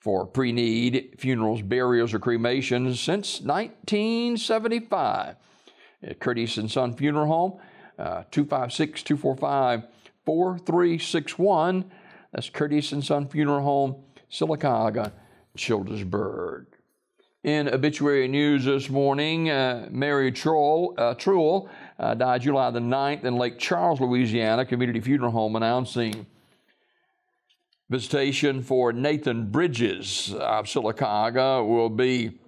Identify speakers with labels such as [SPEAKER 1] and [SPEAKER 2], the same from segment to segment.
[SPEAKER 1] for pre-need funerals, burials, or cremations since 1975. At Curtis & Son Funeral Home, 256-245-4361. That's Curtis & Son Funeral Home, Sylacauga, Childersburg. In obituary news this morning, Mary Truell died July the 9th in Lake Charles, Louisiana, Community Funeral Home, announcing visitation for Nathan Bridges of Sylacauga will be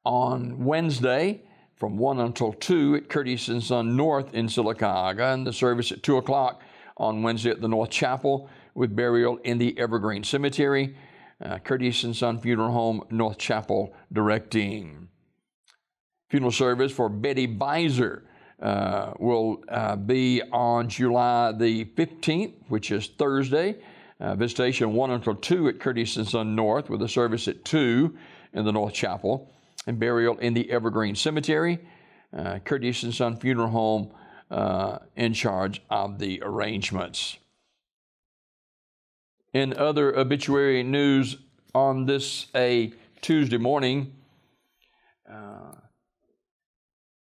[SPEAKER 1] on Wednesday from 1 until 2 at Curtis & Son North in Sylacauga, and the service at 2 o'clock on Wednesday at the North Chapel with burial in the Evergreen Cemetery. Curtis & Son Funeral Home, North Chapel, directing. Funeral service for Betty Beiser will be on July the 15th, which is Thursday. Visitation 1 until 2 at Curtis & Son North with a service at 2 in the North Chapel and burial in the Evergreen Cemetery. Curtis & Son Funeral Home in charge of the arrangements. In other obituary news on this Tuesday morning,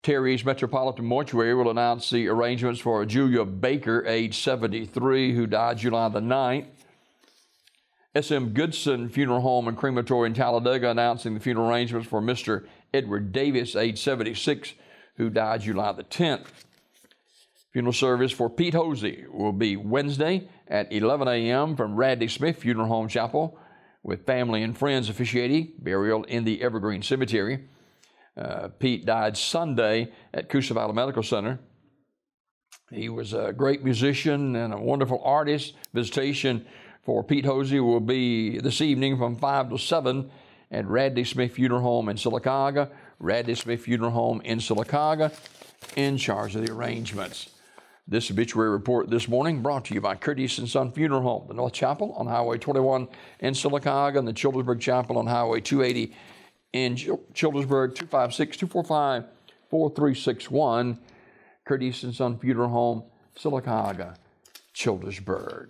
[SPEAKER 1] Terry's Metropolitan Mortuary will announce the arrangements for Julia Baker, age 73, who died July the 9th. S.M. Goodson Funeral Home and Crematory in Talladega announcing the funeral arrangements for Mr. Edward Davis, age 76, who died July the 10th. Funeral service for Pete Hosey will be Wednesday at 11 a.m. from Radley Smith Funeral Home Chapel with family and friends officiating, burial in the Evergreen Cemetery. Pete died Sunday at Coosa Valley Medical Center. He was a great musician and a wonderful artist. Visitation for Pete Hosey will be this evening from 5 to 7 at Radley Smith Funeral Home in Sylacauga. Radley Smith Funeral Home in Sylacauga in charge of the arrangements. This obituary report this morning brought to you by Curtis & Son Funeral Home, the North Chapel on Highway 21 in Sylacauga, and the Childersburg Chapel on Highway 280 in Childersburg, 256-245-4361. Curtis & Son Funeral Home, Sylacauga, Childersburg.